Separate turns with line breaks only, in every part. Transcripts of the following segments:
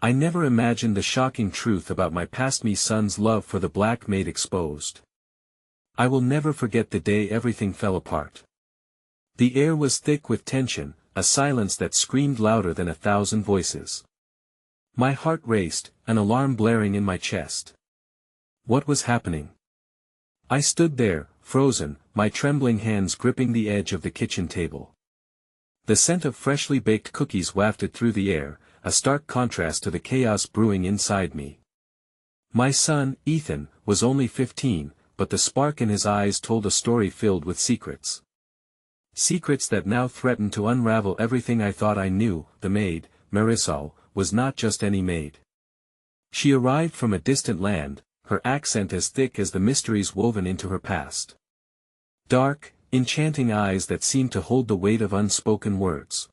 I never imagined the shocking truth about my past son's love for the Black Maid exposed. I will never forget the day everything fell apart. The air was thick with tension, a silence that screamed louder than 1,000 voices. My heart raced, an alarm blaring in my chest. What was happening? I stood there, frozen, my trembling hands gripping the edge of the kitchen table. The scent of freshly baked cookies wafted through the air, a stark contrast to the chaos brewing inside me. My son, Ethan, was only 15, but the spark in his eyes told a story filled with secrets. Secrets that now threatened to unravel everything I thought I knew. The maid, Marisol, was not just any maid. She arrived from a distant land, her accent as thick as the mysteries woven into her past. Dark, enchanting eyes that seemed to hold the weight of unspoken words.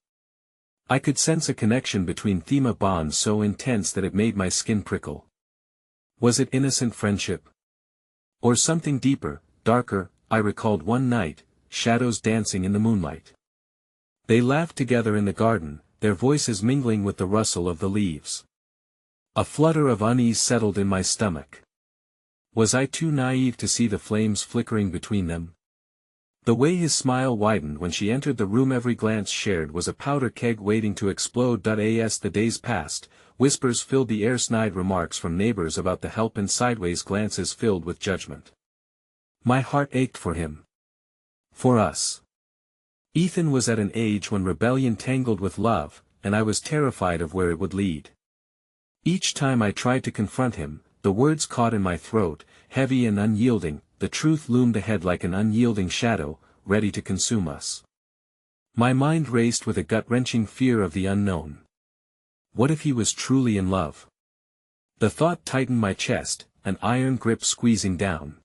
I could sense a connection between Thema bonds so intense that it made my skin prickle. Was it innocent friendship? Or something deeper, darker? I recalled one night, shadows dancing in the moonlight. They laughed together in the garden, their voices mingling with the rustle of the leaves. A flutter of unease settled in my stomach. Was I too naive to see the flames flickering between them? The way his smile widened when she entered the room, every glance shared was a powder keg waiting to explode. As the days passed, whispers filled the air, snide remarks from neighbors about the help and sideways glances filled with judgment. My heart ached for him. For us. Ethan was at an age when rebellion tangled with love, and I was terrified of where it would lead. Each time I tried to confront him, the words caught in my throat, heavy and unyielding. The truth loomed ahead like an unyielding shadow, ready to consume us. My mind raced with a gut-wrenching fear of the unknown. What if he was truly in love? The thought tightened my chest, an iron grip squeezing down.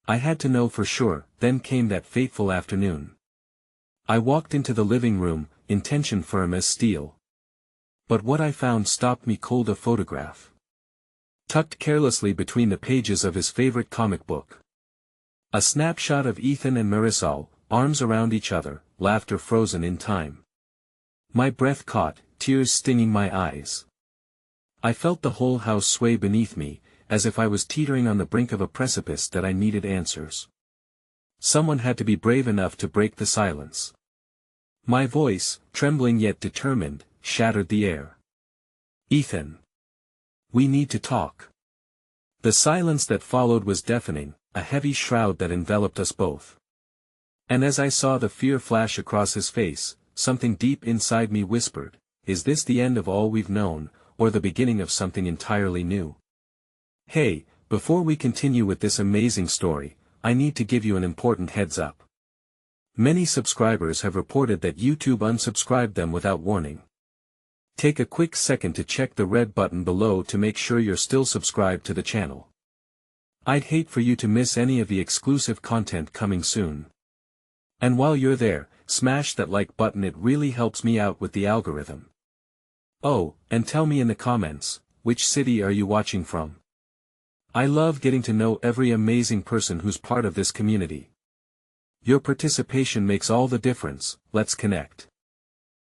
I had to know for sure. Then came that fateful afternoon. I walked into the living room, intention firm as steel. But what I found stopped me cold. A photograph. Tucked carelessly between the pages of his favorite comic book. A snapshot of Ethan and Marisol, arms around each other, laughter frozen in time. My breath caught, tears stinging my eyes. I felt the whole house sway beneath me, as if I was teetering on the brink of a precipice that I needed answers. Someone had to be brave enough to break the silence. My voice, trembling yet determined, shattered the air. Ethan. We need to talk. The silence that followed was deafening, a heavy shroud that enveloped us both. And as I saw the fear flash across his face, something deep inside me whispered, is this the end of all we've known, or the beginning of something entirely new? Hey, before we continue with this amazing story, I need to give you an important heads up. Many subscribers have reported that YouTube unsubscribed them without warning. Take a quick second to check the red button below to make sure you're still subscribed to the channel. I'd hate for you to miss any of the exclusive content coming soon. And while you're there, smash that like button, it really helps me out with the algorithm. Oh, and tell me in the comments, which city are you watching from? I love getting to know every amazing person who's part of this community. Your participation makes all the difference. Let's connect.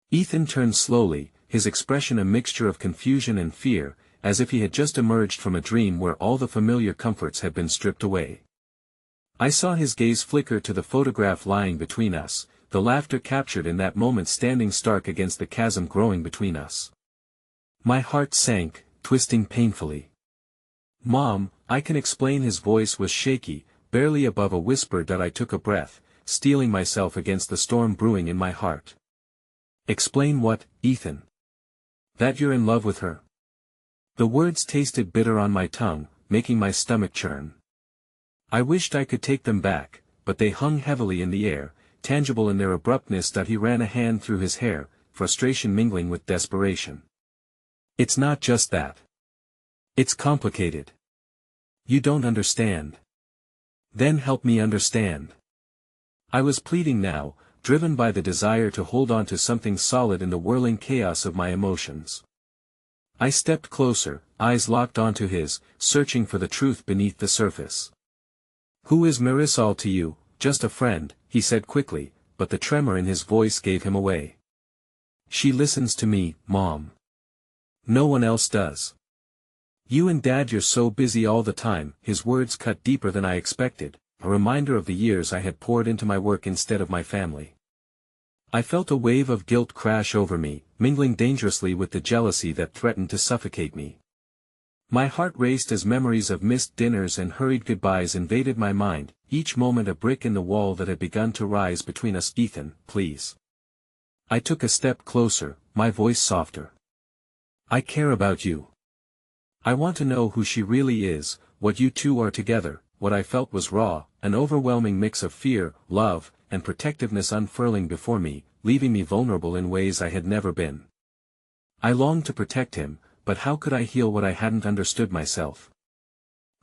Ethan turned slowly, his expression a mixture of confusion and fear, as if he had just emerged from a dream where all the familiar comforts had been stripped away. I saw his gaze flicker to the photograph lying between us, the laughter captured in that moment standing stark against the chasm growing between us. My heart sank, twisting painfully. Mom, I can explain. His voice was shaky, barely above a whisper. I took a breath, steeling myself against the storm brewing in my heart. Explain what, Ethan? That you're in love with her? The words tasted bitter on my tongue, making my stomach churn. I wished I could take them back, but they hung heavily in the air, tangible in their abruptness. He ran a hand through his hair, frustration mingling with desperation. It's not just that. It's complicated. You don't understand. Then help me understand. I was pleading now, driven by the desire to hold on to something solid in the whirling chaos of my emotions. I stepped closer, eyes locked onto his, searching for the truth beneath the surface. Who is Marisol to you? Just a friend, he said quickly, but the tremor in his voice gave him away. She listens to me, Mom. No one else does. You and Dad, you're so busy all the time. His words cut deeper than I expected, a reminder of the years I had poured into my work instead of my family. I felt a wave of guilt crash over me, mingling dangerously with the jealousy that threatened to suffocate me. My heart raced as memories of missed dinners and hurried goodbyes invaded my mind, each moment a brick in the wall that had begun to rise between us. Ethan, please. I took a step closer, my voice softer. I care about you. I want to know who she really is, what you two are together. What I felt was raw, an overwhelming mix of fear, love, and protectiveness unfurling before me, leaving me vulnerable in ways I had never been. I longed to protect him, but how could I heal what I hadn't understood myself?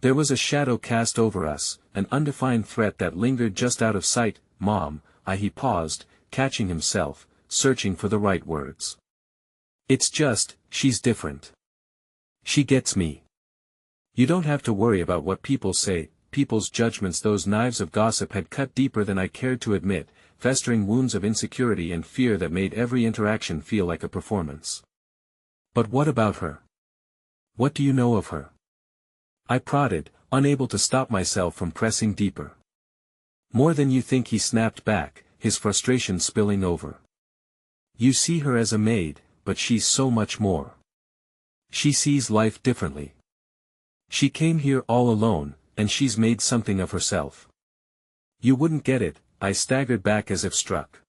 There was a shadow cast over us, an undefined threat that lingered just out of sight. Mom, he paused, catching himself, searching for the right words. It's just, she's different. She gets me. You don't have to worry about what people say, people's judgments. Those knives of gossip had cut deeper than I cared to admit, festering wounds of insecurity and fear that made every interaction feel like a performance. But what about her? What do you know of her? I prodded, unable to stop myself from pressing deeper. More than you think, he snapped back, his frustration spilling over. You see her as a maid, but she's so much more. She sees life differently. She came here all alone, and she's made something of herself. You wouldn't get it. I staggered back as if struck.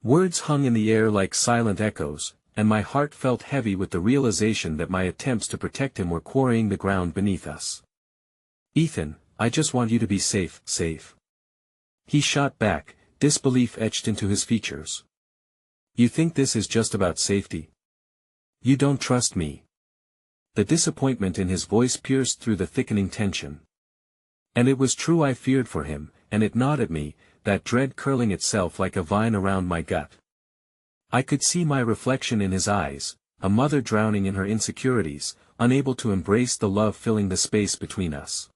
Words hung in the air like silent echoes, and my heart felt heavy with the realization that my attempts to protect him were quarrying the ground beneath us. Ethan, I just want you to be safe, safe. He shot back, disbelief etched into his features. You think this is just about safety? You don't trust me. The disappointment in his voice pierced through the thickening tension. And it was true. I feared for him, and it gnawed at me, that dread curling itself like a vine around my gut. I could see my reflection in his eyes, a mother drowning in her insecurities, unable to embrace the love filling the space between us.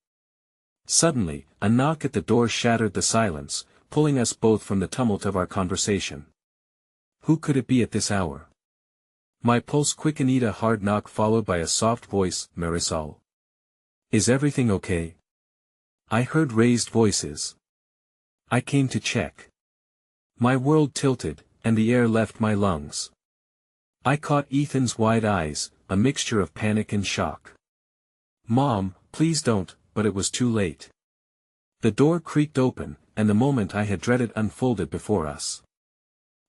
Suddenly, a knock at the door shattered the silence, pulling us both from the tumult of our conversation. Who could it be at this hour? My pulse quickened. A hard knock followed by a soft voice. Marisol. Is everything okay? I heard raised voices. I came to check. My world tilted, and the air left my lungs. I caught Ethan's wide eyes, a mixture of panic and shock. Mom, please don't, but it was too late. The door creaked open, and the moment I had dreaded unfolded before us.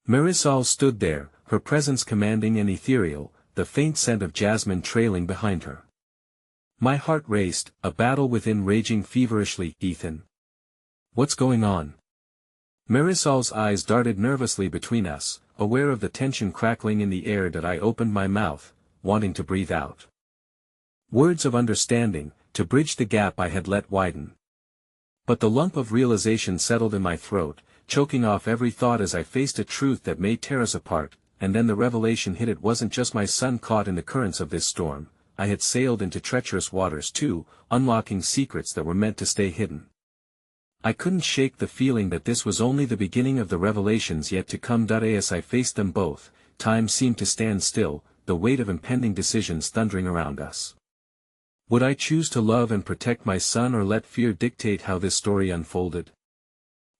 Marisol stood there, her presence commanding and ethereal, the faint scent of jasmine trailing behind her. My heart raced, a battle within raging feverishly. Ethan. What's going on? Marisol's eyes darted nervously between us, aware of the tension crackling in the air. That I opened my mouth, wanting to breathe out words of understanding, to bridge the gap I had let widen. But the lump of realization settled in my throat, choking off every thought as I faced a truth that may tear us apart. And then the revelation hit. It wasn't just my son caught in the currents of this storm. I had sailed into treacherous waters too, unlocking secrets that were meant to stay hidden. I couldn't shake the feeling that this was only the beginning of the revelations yet to come. As I faced them both, time seemed to stand still, the weight of impending decisions thundering around us. Would I choose to love and protect my son, or let fear dictate how this story unfolded?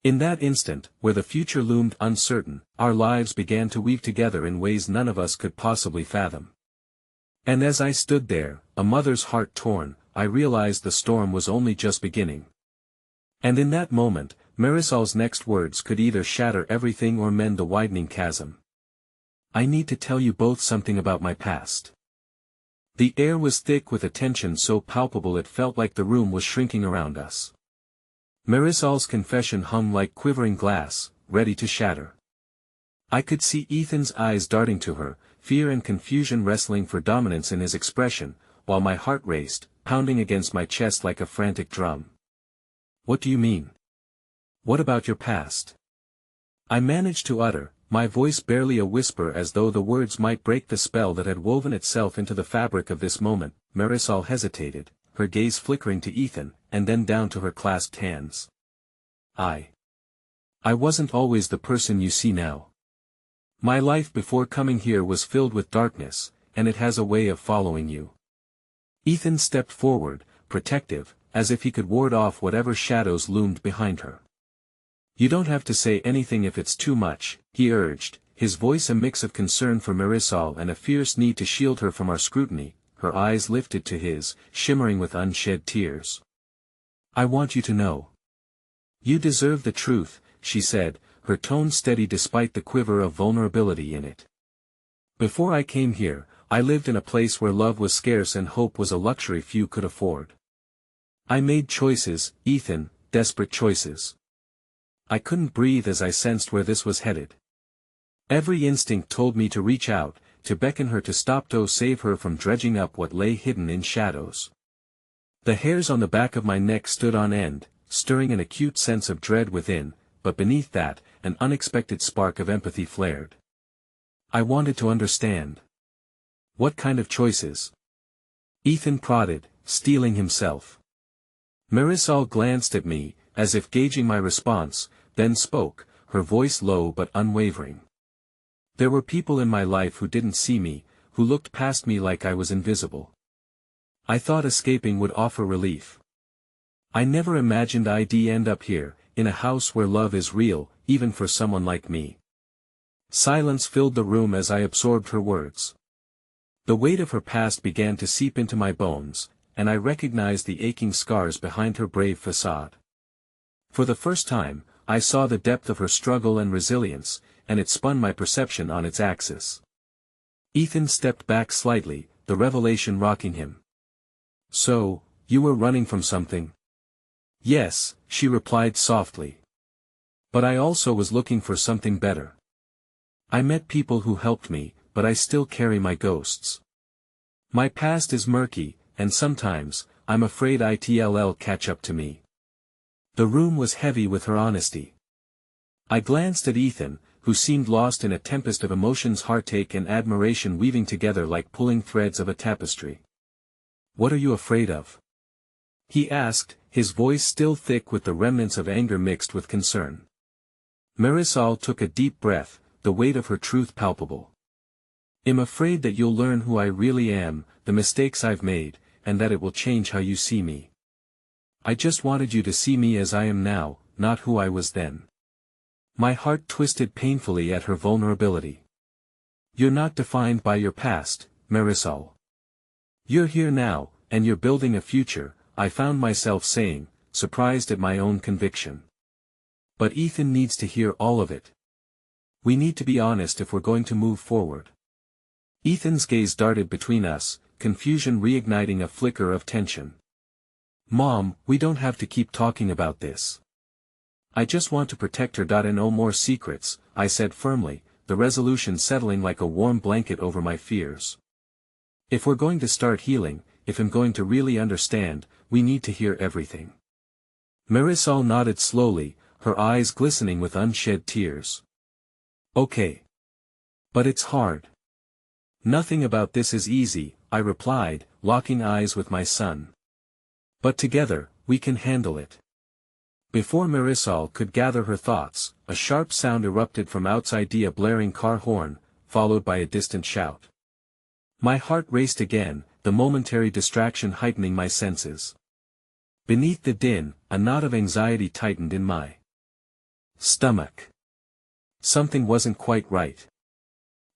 In that instant, where the future loomed uncertain, our lives began to weave together in ways none of us could possibly fathom. And as I stood there, a mother's heart torn, I realized the storm was only just beginning. And in that moment, Marisol's next words could either shatter everything or mend the widening chasm. I need to tell you both something about my past. The air was thick with a tension so palpable it felt like the room was shrinking around us. Marisol's confession hung like quivering glass, ready to shatter. I could see Ethan's eyes darting to her, fear and confusion wrestling for dominance in his expression, while my heart raced, pounding against my chest like a frantic drum. What do you mean? What about your past? I managed to utter, my voice barely a whisper, as though the words might break the spell that had woven itself into the fabric of this moment. Marisol hesitated, her gaze flickering to Ethan, and then down to her clasped hands. I wasn't always the person you see now. My life before coming here was filled with darkness, and it has a way of following you. Ethan stepped forward, protective, as if he could ward off whatever shadows loomed behind her. You don't have to say anything if it's too much, he urged, his voice a mix of concern for Marisol and a fierce need to shield her from our scrutiny, her eyes lifted to his, shimmering with unshed tears. I want you to know. You deserve the truth, she said, her tone steady despite the quiver of vulnerability in it. Before I came here, I lived in a place where love was scarce and hope was a luxury few could afford. I made choices, Ethan, desperate choices. I couldn't breathe as I sensed where this was headed. Every instinct told me to reach out, to beckon her to stop, to save her from dredging up what lay hidden in shadows. The hairs on the back of my neck stood on end, stirring an acute sense of dread within, but beneath that, an unexpected spark of empathy flared. I wanted to understand. What kind of choices? Ethan prodded, steeling himself. Marisol glanced at me, as if gauging my response, then spoke, her voice low but unwavering. There were people in my life who didn't see me, who looked past me like I was invisible. I thought escaping would offer relief. I never imagined I'd end up here, in a house where love is real, even for someone like me. Silence filled the room as I absorbed her words. The weight of her past began to seep into my bones, and I recognized the aching scars behind her brave facade. For the first time, I saw the depth of her struggle and resilience, and it spun my perception on its axis. Ethan stepped back slightly, the revelation rocking him. So, you were running from something? Yes, she replied softly. But I also was looking for something better. I met people who helped me, but I still carry my ghosts. My past is murky, and sometimes, I'm afraid it'll catch up to me. The room was heavy with her honesty. I glanced at Ethan, who seemed lost in a tempest of emotions, heartache and admiration weaving together like pulling threads of a tapestry. What are you afraid of? He asked, his voice still thick with the remnants of anger mixed with concern. Marisol took a deep breath, the weight of her truth palpable. I'm afraid that you'll learn who I really am, the mistakes I've made, and that it will change how you see me. I just wanted you to see me as I am now, not who I was then. My heart twisted painfully at her vulnerability. You're not defined by your past, Marisol. You're here now, and you're building a future, I found myself saying, surprised at my own conviction. But Ethan needs to hear all of it. We need to be honest if we're going to move forward. Ethan's gaze darted between us, confusion reigniting a flicker of tension. Mom, we don't have to keep talking about this. I just want to protect her. And no more secrets, I said firmly, the resolution settling like a warm blanket over my fears. If we're going to start healing, if I'm going to really understand, we need to hear everything. Marisol nodded slowly, her eyes glistening with unshed tears. Okay. But it's hard. Nothing about this is easy, I replied, locking eyes with my son. But together, we can handle it. Before Marisol could gather her thoughts, a sharp sound erupted from outside, a blaring car horn, followed by a distant shout. My heart raced again, the momentary distraction heightening my senses. Beneath the din, a knot of anxiety tightened in my stomach. Something wasn't quite right.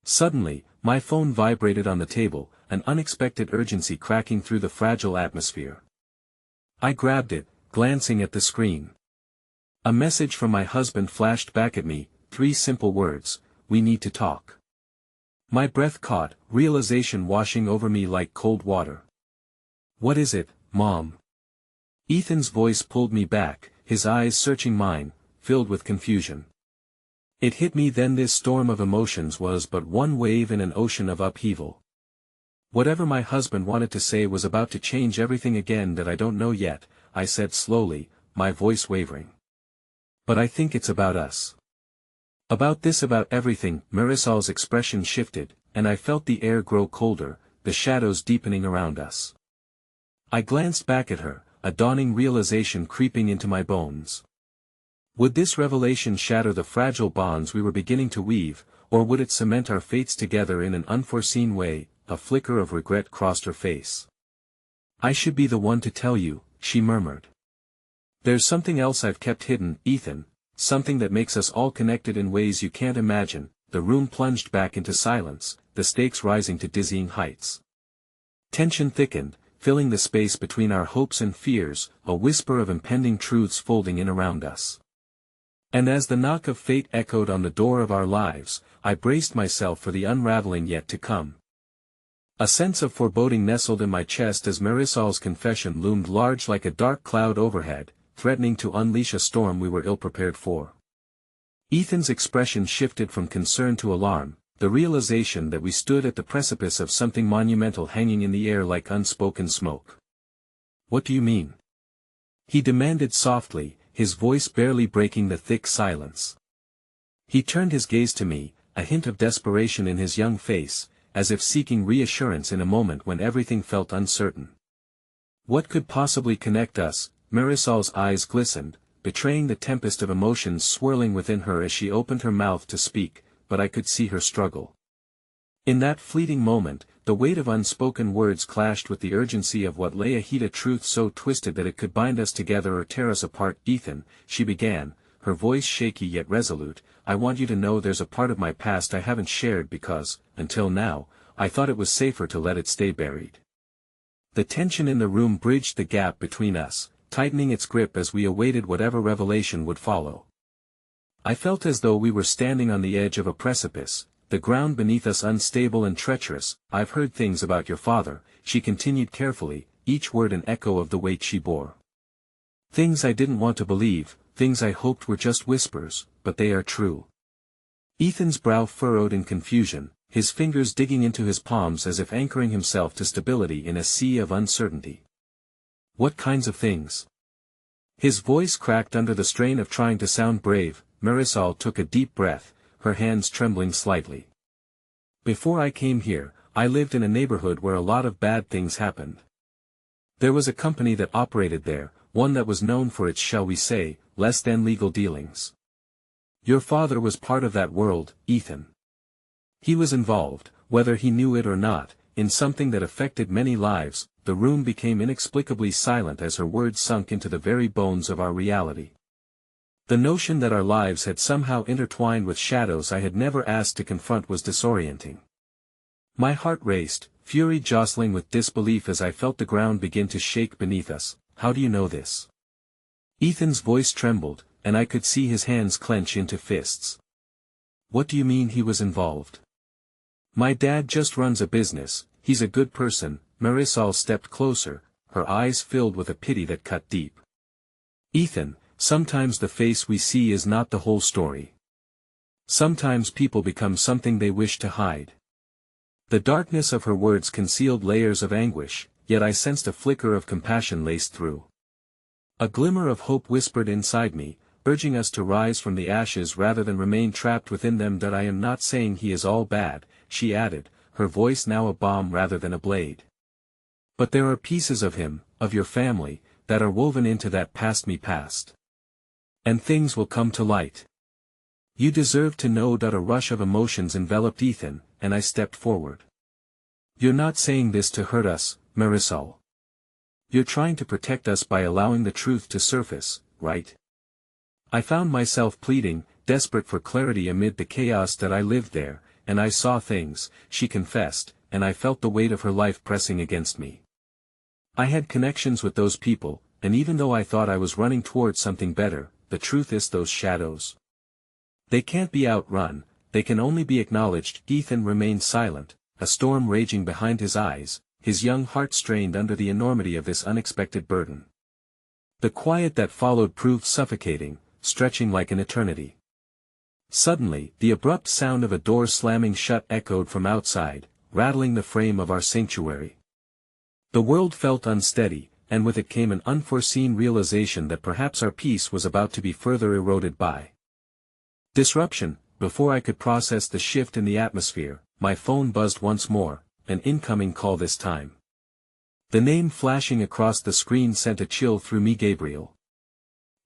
Suddenly, my phone vibrated on the table, an unexpected urgency cracking through the fragile atmosphere. I grabbed it, glancing at the screen. A message from my husband flashed back at me, 3 simple words, "We need to talk." My breath caught, realization washing over me like cold water. "What is it, Mom?" Ethan's voice pulled me back, his eyes searching mine, filled with confusion. It hit me then, this storm of emotions was but one wave in an ocean of upheaval. Whatever my husband wanted to say was about to change everything again. That I don't know yet, I said slowly, my voice wavering. But I think it's about us. About this, about everything. Marisol's expression shifted, and I felt the air grow colder, the shadows deepening around us. I glanced back at her, a dawning realization creeping into my bones. Would this revelation shatter the fragile bonds we were beginning to weave, or would it cement our fates together in an unforeseen way, a flicker of regret crossed her face. "I should be the one to tell you," she murmured. "There's something else I've kept hidden, Ethan, something that makes us all connected in ways you can't imagine." The room plunged back into silence, the stakes rising to dizzying heights. Tension thickened, filling the space between our hopes and fears, a whisper of impending truths folding in around us. And as the knock of fate echoed on the door of our lives, I braced myself for the unraveling yet to come. A sense of foreboding nestled in my chest as Marisol's confession loomed large like a dark cloud overhead, threatening to unleash a storm we were ill-prepared for. Ethan's expression shifted from concern to alarm, the realization that we stood at the precipice of something monumental hanging in the air like unspoken smoke. "What do you mean?" he demanded softly, his voice barely breaking the thick silence. He turned his gaze to me, a hint of desperation in his young face, as if seeking reassurance in a moment when everything felt uncertain. "What could possibly connect us?" Marisol's eyes glistened, betraying the tempest of emotions swirling within her as she opened her mouth to speak, but I could see her struggle. In that fleeting moment, the weight of unspoken words clashed with the urgency of what lay ahead, a truth so twisted that it could bind us together or tear us apart. "Ethan," she began, her voice shaky yet resolute, "I want you to know there's a part of my past I haven't shared because, until now, I thought it was safer to let it stay buried." The tension in the room bridged the gap between us, tightening its grip as we awaited whatever revelation would follow. I felt as though we were standing on the edge of a precipice, the ground beneath us unstable and treacherous. "I've heard things about your father," she continued carefully, each word an echo of the weight she bore. "Things I didn't want to believe, things I hoped were just whispers, but they are true." Ethan's brow furrowed in confusion, his fingers digging into his palms as if anchoring himself to stability in a sea of uncertainty. "What kinds of things?" His voice cracked under the strain of trying to sound brave. Marisol took a deep breath, her hands trembling slightly. "Before I came here, I lived in a neighborhood where a lot of bad things happened. There was a company that operated there, one that was known for its, shall we say, less than legal dealings. Your father was part of that world, Ethan. He was involved, whether he knew it or not, in something that affected many lives." The room became inexplicably silent as her words sunk into the very bones of our reality. The notion that our lives had somehow intertwined with shadows I had never asked to confront was disorienting. My heart raced, fury jostling with disbelief as I felt the ground begin to shake beneath us. "How do you know this?" Ethan's voice trembled, and I could see his hands clench into fists. "What do you mean he was involved?" "My dad just runs a business, he's a good person." Marisol stepped closer, her eyes filled with a pity that cut deep. "Ethan, sometimes the face we see is not the whole story. Sometimes people become something they wish to hide." The darkness of her words concealed layers of anguish, yet I sensed a flicker of compassion laced through. A glimmer of hope whispered inside me, urging us to rise from the ashes rather than remain trapped within them. "That I am not saying he is all bad," she added, her voice now a bomb rather than a blade. "But there are pieces of him, of your family, that are woven into that past. And things will come to light. You deserve to know." A rush of emotions enveloped Ethan, and I stepped forward. "You're not saying this to hurt us, Marisol. You're trying to protect us by allowing the truth to surface, right?" I found myself pleading, desperate for clarity amid the chaos that I lived there, "and I saw things," she confessed, "and I felt the weight of her life pressing against me. I had connections with those people, and even though I thought I was running towards something better, the truth is those shadows. They can't be outrun, they can only be acknowledged." Ethan remained silent, a storm raging behind his eyes, his young heart strained under the enormity of this unexpected burden. The quiet that followed proved suffocating, stretching like an eternity. Suddenly, the abrupt sound of a door slamming shut echoed from outside, rattling the frame of our sanctuary. The world felt unsteady, and with it came an unforeseen realization that perhaps our peace was about to be further eroded by disruption. Before I could process the shift in the atmosphere, my phone buzzed once more, an incoming call this time. The name flashing across the screen sent a chill through me. Gabriel.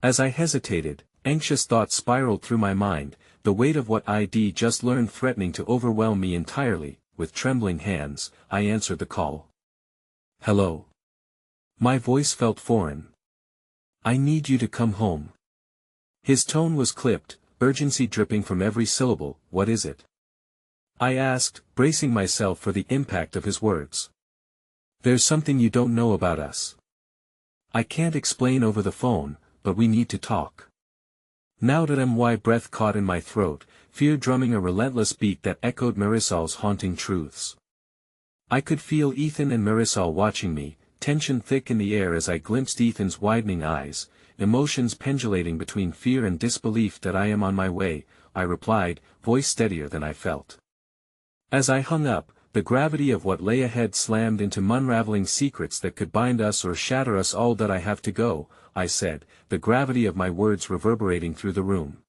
As I hesitated, anxious thoughts spiraled through my mind, the weight of what I'd just learned threatening to overwhelm me entirely. with trembling hands, I answered the call. Hello. My voice felt foreign. I need you to come home. His tone was clipped, urgency dripping from every syllable. What is it? I asked, bracing myself for the impact of his words. There's something you don't know about us. I can't explain over the phone, but we need to talk. Now that my breath caught in my throat, fear drumming a relentless beat that echoed Marisol's haunting truths. I could feel Ethan and Marisol watching me, tension thick in the air as I glimpsed Ethan's widening eyes, emotions pendulating between fear and disbelief. That I am on my way, I replied, voice steadier than I felt. As I hung up, the gravity of what lay ahead slammed into unraveling secrets that could bind us or shatter us all. That I have to go, I said, the gravity of my words reverberating through the room.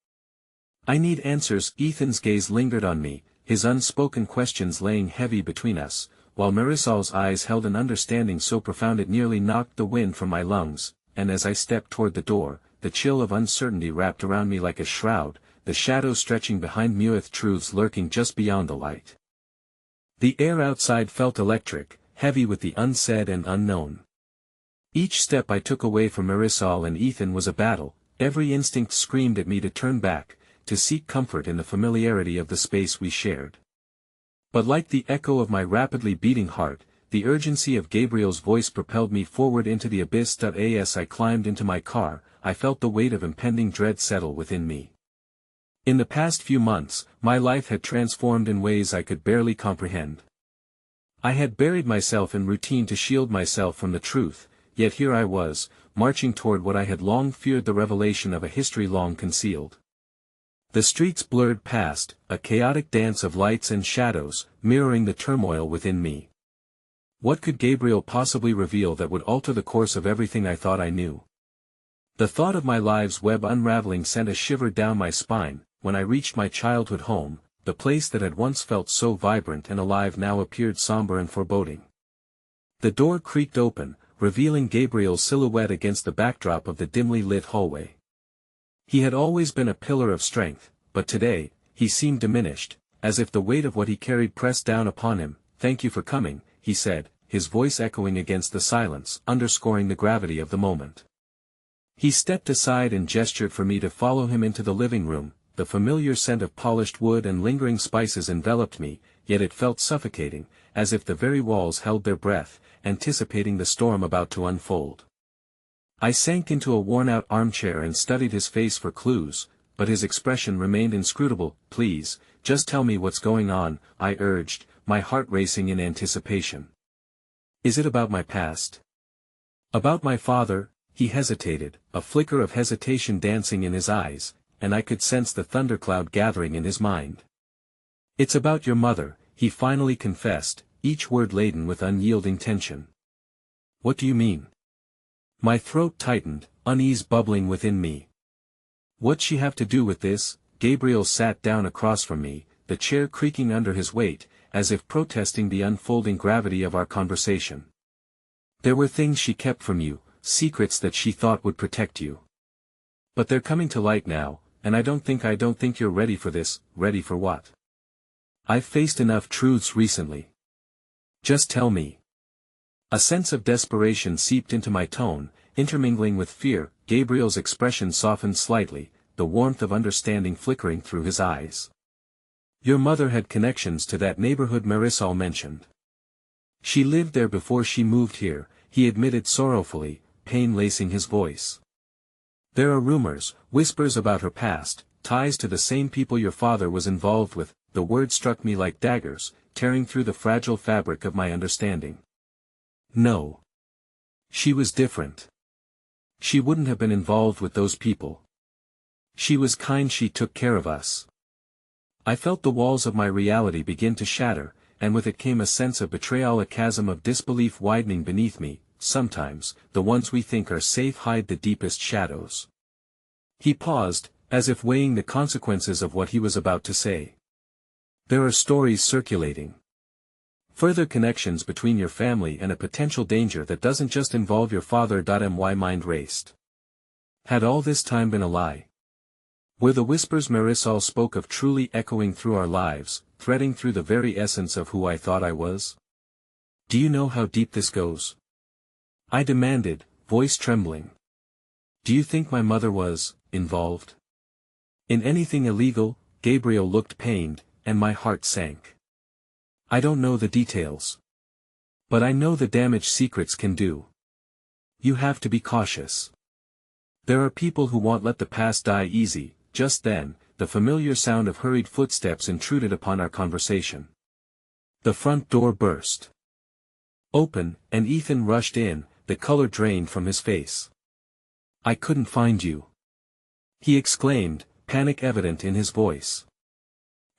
I need answers. Ethan's gaze lingered on me, his unspoken questions laying heavy between us, while Marisol's eyes held an understanding so profound it nearly knocked the wind from my lungs, and as I stepped toward the door, the chill of uncertainty wrapped around me like a shroud, the shadows stretching behind Mueth truths lurking just beyond the light. The air outside felt electric, heavy with the unsaid and unknown. Each step I took away from Marisol and Ethan was a battle, every instinct screamed at me to turn back, to seek comfort in the familiarity of the space we shared. But like the echo of my rapidly beating heart, the urgency of Gabriel's voice propelled me forward into the abyss. As I climbed into my car, I felt the weight of impending dread settle within me. In the past few months, my life had transformed in ways I could barely comprehend. I had buried myself in routine to shield myself from the truth, yet here I was, marching toward what I had long feared, the revelation of a history long concealed. The streets blurred past, a chaotic dance of lights and shadows, mirroring the turmoil within me. What could Gabriel possibly reveal that would alter the course of everything I thought I knew? The thought of my life's web unraveling sent a shiver down my spine. When I reached my childhood home, the place that had once felt so vibrant and alive now appeared somber and foreboding. The door creaked open, revealing Gabriel's silhouette against the backdrop of the dimly lit hallway. He had always been a pillar of strength, but today, he seemed diminished, as if the weight of what he carried pressed down upon him. Thank you for coming, he said, his voice echoing against the silence, underscoring the gravity of the moment. He stepped aside and gestured for me to follow him into the living room. The familiar scent of polished wood and lingering spices enveloped me, yet it felt suffocating, as if the very walls held their breath, anticipating the storm about to unfold. I sank into a worn-out armchair and studied his face for clues, but his expression remained inscrutable. Please, just tell me what's going on, I urged, my heart racing in anticipation. Is it about my past? About my father? He hesitated, a flicker of hesitation dancing in his eyes, and I could sense the thundercloud gathering in his mind. It's about your mother, he finally confessed, each word laden with unyielding tension. What do you mean? My throat tightened, unease bubbling within me. What's she have to do with this? Gabriel sat down across from me, the chair creaking under his weight, as if protesting the unfolding gravity of our conversation. There were things she kept from you, secrets that she thought would protect you. But they're coming to light now, and I don't think you're ready for this. Ready for what? I've faced enough truths recently. Just tell me. A sense of desperation seeped into my tone, intermingling with fear. Gabriel's expression softened slightly, the warmth of understanding flickering through his eyes. Your mother had connections to that neighborhood Marisol mentioned. She lived there before she moved here, he admitted sorrowfully, pain lacing his voice. There are rumors, whispers about her past, ties to the same people your father was involved with. The words struck me like daggers, tearing through the fragile fabric of my understanding. No. She was different. She wouldn't have been involved with those people. She was kind, she took care of us. I felt the walls of my reality begin to shatter, and with it came a sense of betrayal, a chasm of disbelief widening beneath me. Sometimes, the ones we think are safe hide the deepest shadows. He paused, as if weighing the consequences of what he was about to say. There are stories circulating. Further connections between your family and a potential danger that doesn't just involve your father. My mind raced. Had all this time been a lie? Were the whispers Marisol spoke of truly echoing through our lives? threading through the very essence of who I thought I was? Do you know how deep this goes? I demanded, voice trembling. Do you think my mother was involved in anything illegal? Gabriel looked pained, and my heart sank. I don't know the details. But I know the damage secrets can do. You have to be cautious. There are people who won't let the past die easy. Just then, the familiar sound of hurried footsteps intruded upon our conversation. The front door burst open, and Ethan rushed in, the color drained from his face. I couldn't find you, he exclaimed, panic evident in his voice.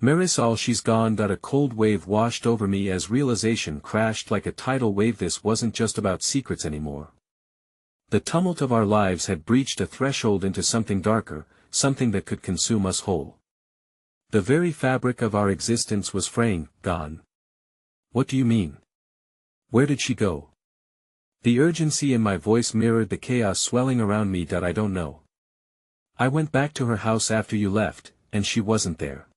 Marisol, she's gone. A cold wave washed over me as realization crashed like a tidal wave. This wasn't just about secrets anymore. The tumult of our lives had breached a threshold into something darker, something that could consume us whole. The very fabric of our existence was fraying. Gone. What do you mean? Where did she go? The urgency in my voice mirrored the chaos swelling around me. I don't know. I went back to her house after you left, and she wasn't there.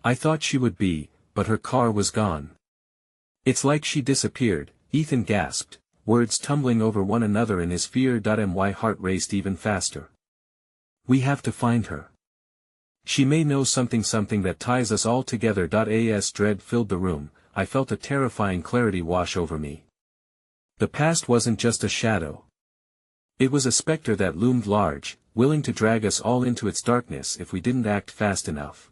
I thought she would be, but her car was gone. It's like she disappeared, Ethan gasped, words tumbling over one another in his fear. My heart raced even faster. We have to find her. She may know something that ties us all together. As dread filled the room, I felt a terrifying clarity wash over me. The past wasn't just a shadow. It was a specter that loomed large, willing to drag us all into its darkness if we didn't act fast enough.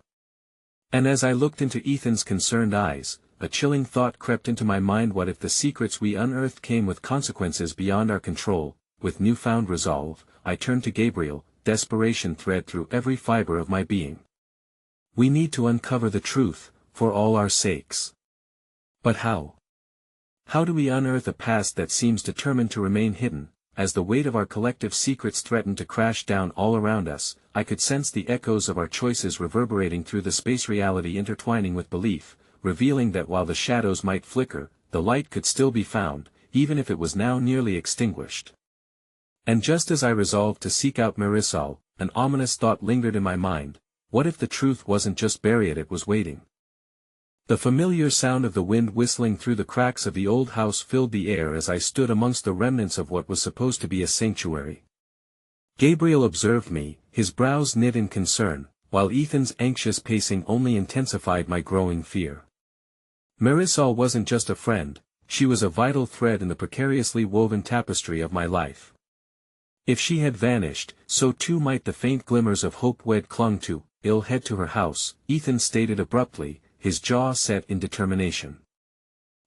And as I looked into Ethan's concerned eyes, a chilling thought crept into my mind. What if the secrets we unearthed came with consequences beyond our control? With newfound resolve, I turned to Gabriel, desperation thread through every fiber of my being. We need to uncover the truth, for all our sakes. But how? How do we unearth a past that seems determined to remain hidden? As the weight of our collective secrets threatened to crash down all around us, I could sense the echoes of our choices reverberating through the space, reality intertwining with belief, revealing that while the shadows might flicker, the light could still be found, even if it was now nearly extinguished. And just as I resolved to seek out Marisol, an ominous thought lingered in my mind. What if the truth wasn't just buried, it was waiting? The familiar sound of the wind whistling through the cracks of the old house filled the air as I stood amongst the remnants of what was supposed to be a sanctuary. Gabriel observed me, his brows knit in concern, while Ethan's anxious pacing only intensified my growing fear. Marisol wasn't just a friend, she was a vital thread in the precariously woven tapestry of my life. If she had vanished, so too might the faint glimmers of hope we'd clung to. I'll head to her house, Ethan stated abruptly, his jaw set in determination.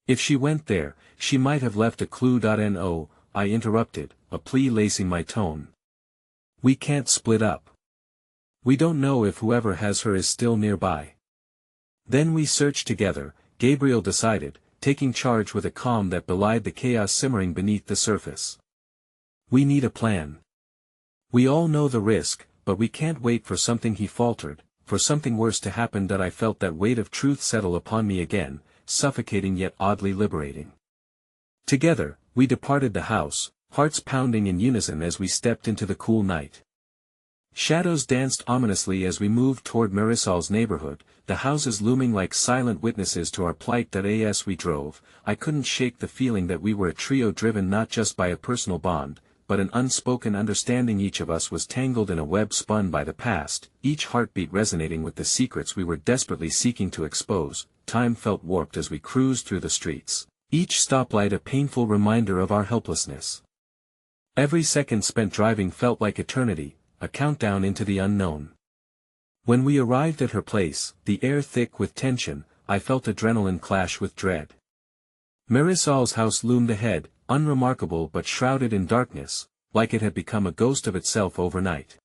If she went there, she might have left a clue. No, I interrupted, a plea lacing my tone. We can't split up. We don't know if whoever has her is still nearby. Then we search together, Gabriel decided, taking charge with a calm that belied the chaos simmering beneath the surface. We need a plan. We all know the risk, but we can't wait for something, he faltered, for something worse to happen. I felt that weight of truth settle upon me again, suffocating yet oddly liberating. Together, we departed the house, hearts pounding in unison as we stepped into the cool night. Shadows danced ominously as we moved toward Marisol's neighborhood, the houses looming like silent witnesses to our plight. As we drove, I couldn't shake the feeling that we were a trio driven not just by a personal bond, but an unspoken understanding. Each of us was tangled in a web spun by the past, each heartbeat resonating with the secrets we were desperately seeking to expose. Time felt warped as we cruised through the streets, each stoplight a painful reminder of our helplessness. Every second spent driving felt like eternity, a countdown into the unknown. When we arrived at her place, the air thick with tension, I felt adrenaline clash with dread. Marisol's house loomed ahead, unremarkable but shrouded in darkness, like it had become a ghost of itself overnight.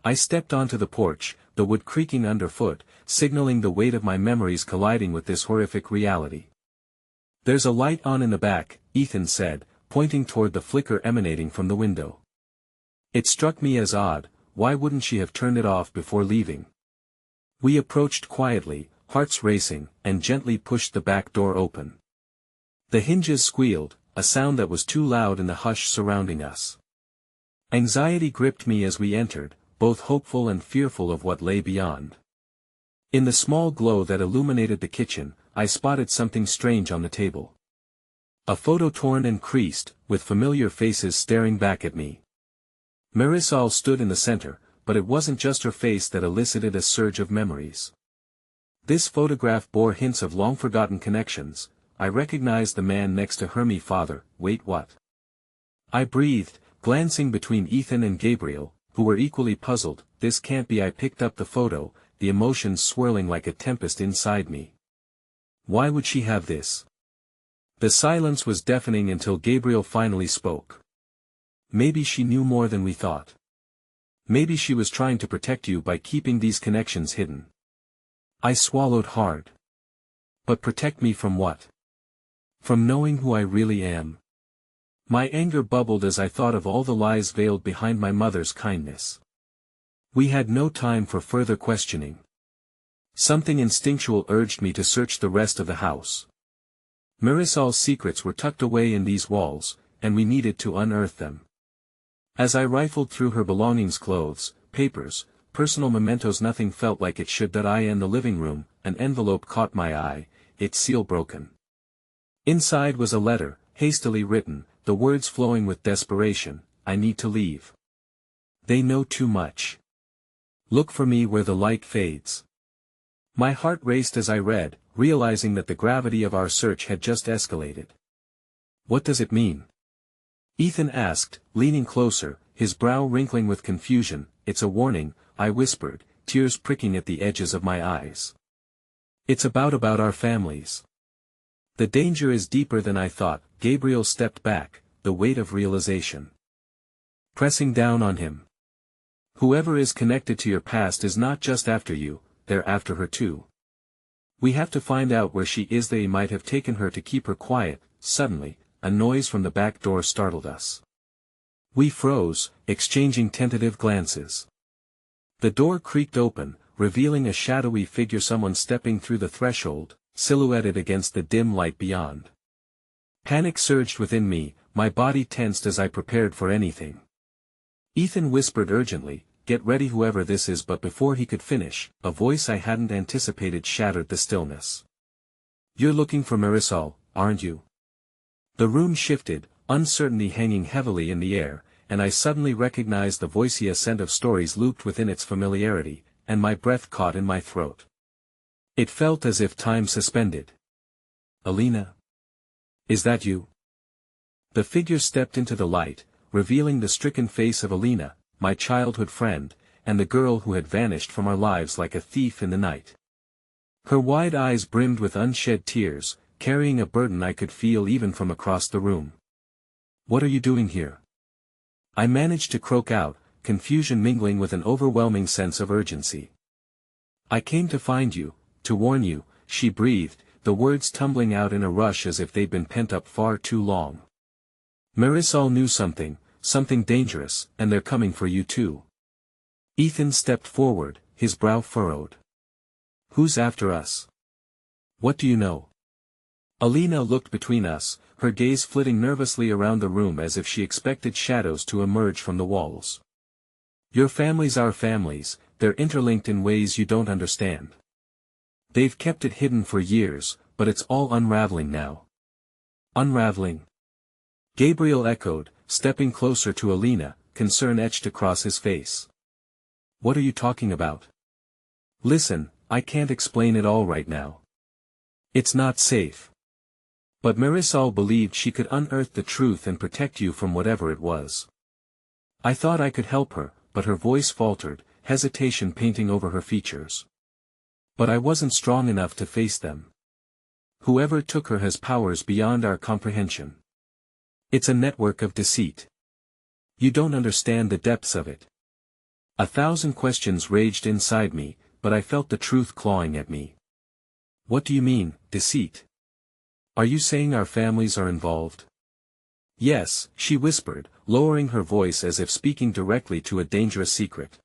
I stepped onto the porch, the wood creaking underfoot, signaling the weight of my memories colliding with this horrific reality. There's a light on in the back, Ethan said, pointing toward the flicker emanating from the window. It struck me as odd. Why wouldn't she have turned it off before leaving? We approached quietly, hearts racing, and gently pushed the back door open. The hinges squealed, a sound that was too loud in the hush surrounding us. Anxiety gripped me as we entered, both hopeful and fearful of what lay beyond. In the small glow that illuminated the kitchen, I spotted something strange on the table. A photo torn and creased, with familiar faces staring back at me. Marisol stood in the center, but it wasn't just her face that elicited a surge of memories. This photograph bore hints of long-forgotten connections. I recognized the man next to Hermie's father. Wait, what? I breathed, glancing between Ethan and Gabriel, who were equally puzzled. This can't be. I picked up the photo, the emotions swirling like a tempest inside me. Why would she have this? The silence was deafening until Gabriel finally spoke. Maybe she knew more than we thought. Maybe she was trying to protect you by keeping these connections hidden. I swallowed hard. But protect me from what? From knowing who I really am. My anger bubbled as I thought of all the lies veiled behind my mother's kindness. We had no time for further questioning. Something instinctual urged me to search the rest of the house. Marisol's secrets were tucked away in these walls, and we needed to unearth them. As I rifled through her belongings, clothes, papers, personal mementos, nothing felt like it should. In the living room, an envelope caught my eye, its seal broken. Inside was a letter, hastily written, the words flowing with desperation. I need to leave. They know too much. Look for me where the light fades. My heart raced as I read, realizing that the gravity of our search had just escalated. What does it mean? Ethan asked, leaning closer, his brow wrinkling with confusion. It's a warning, I whispered, tears pricking at the edges of my eyes. It's about our families. The danger is deeper than I thought. Gabriel stepped back, the weight of realization pressing down on him. Whoever is connected to your past is not just after you, they're after her too. We have to find out where she is. They might have taken her to keep her quiet. Suddenly, a noise from the back door startled us. We froze, exchanging tentative glances. The door creaked open, revealing a shadowy figure, someone stepping through the threshold, silhouetted against the dim light beyond. Panic surged within me, my body tensed as I prepared for anything. Ethan whispered urgently, "Get ready whoever this is," but before he could finish, a voice I hadn't anticipated shattered the stillness. "You're looking for Marisol, aren't you?" The room shifted, uncertainty hanging heavily in the air, and I suddenly recognized the voice. A scent of stories looped within its familiarity, and my breath caught in my throat. It felt as if time suspended. "Alina? Is that you?" The figure stepped into the light, revealing the stricken face of Alina, my childhood friend, and the girl who had vanished from our lives like a thief in the night. Her wide eyes brimmed with unshed tears, carrying a burden I could feel even from across the room. "What are you doing here?" I managed to croak out, confusion mingling with an overwhelming sense of urgency. "I came to find you, to warn you," she breathed, the words tumbling out in a rush as if they'd been pent up far too long. "Marisol knew something dangerous, and they're coming for you too." Ethan stepped forward, his brow furrowed. "Who's after us? What do you know?" Alina looked between us, her gaze flitting nervously around the room as if she expected shadows to emerge from the walls. "Your families are families, they're interlinked in ways you don't understand. They've kept it hidden for years, but it's all unraveling now." "Unraveling?" Gabriel echoed, stepping closer to Alina, concern etched across his face. "What are you talking about?" "Listen, I can't explain it all right now. It's not safe. But Marisol believed she could unearth the truth and protect you from whatever it was. I thought I could help her, but," her voice faltered, hesitation painting over her features. "But I wasn't strong enough to face them. Whoever took her has powers beyond our comprehension. It's a network of deceit. You don't understand the depths of it." 1,000 questions raged inside me, but I felt the truth clawing at me. "What do you mean, deceit? Are you saying our families are involved?" "Yes," she whispered, lowering her voice as if speaking directly to a dangerous secret.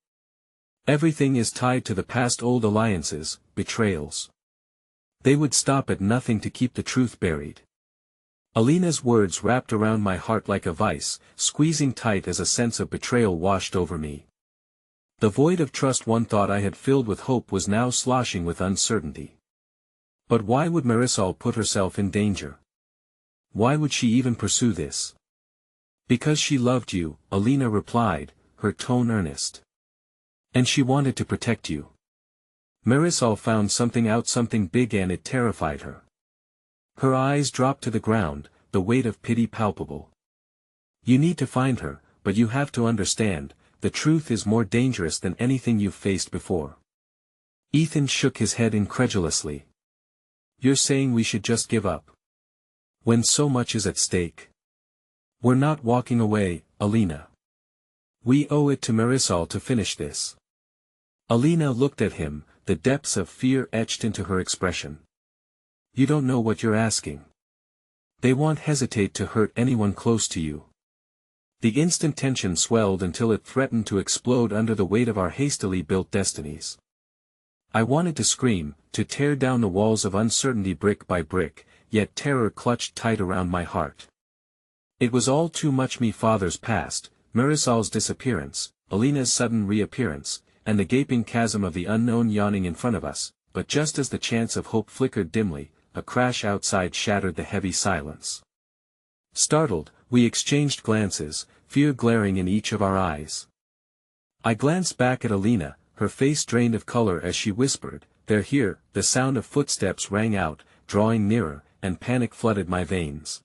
"Everything is tied to the past, old alliances, betrayals. They would stop at nothing to keep the truth buried." Alina's words wrapped around my heart like a vice, squeezing tight as a sense of betrayal washed over me. The void of trust one thought I had filled with hope was now sloshing with uncertainty. But why would Marisol put herself in danger? Why would she even pursue this? Because she loved you, Alina replied, her tone earnest. And she wanted to protect you. Marisol found something big, and it terrified her. Her eyes dropped to the ground, the weight of pity palpable. You need to find her, but you have to understand, the truth is more dangerous than anything you've faced before. Ethan shook his head incredulously. You're saying we should just give up? When so much is at stake? We're not walking away, Alina. We owe it to Marisol to finish this. Alina looked at him, the depths of fear etched into her expression. You don't know what you're asking. They won't hesitate to hurt anyone close to you. The instant tension swelled until it threatened to explode under the weight of our hastily built destinies. I wanted to scream, to tear down the walls of uncertainty brick by brick, yet terror clutched tight around my heart. It was all too much my father's past, Marisol's disappearance, Alina's sudden reappearance, and the gaping chasm of the unknown yawning in front of us, but just as the chance of hope flickered dimly, a crash outside shattered the heavy silence. Startled, we exchanged glances, fear glaring in each of our eyes. I glanced back at Alina, her face drained of color as she whispered, "They're here." The sound of footsteps rang out, drawing nearer, and panic flooded my veins.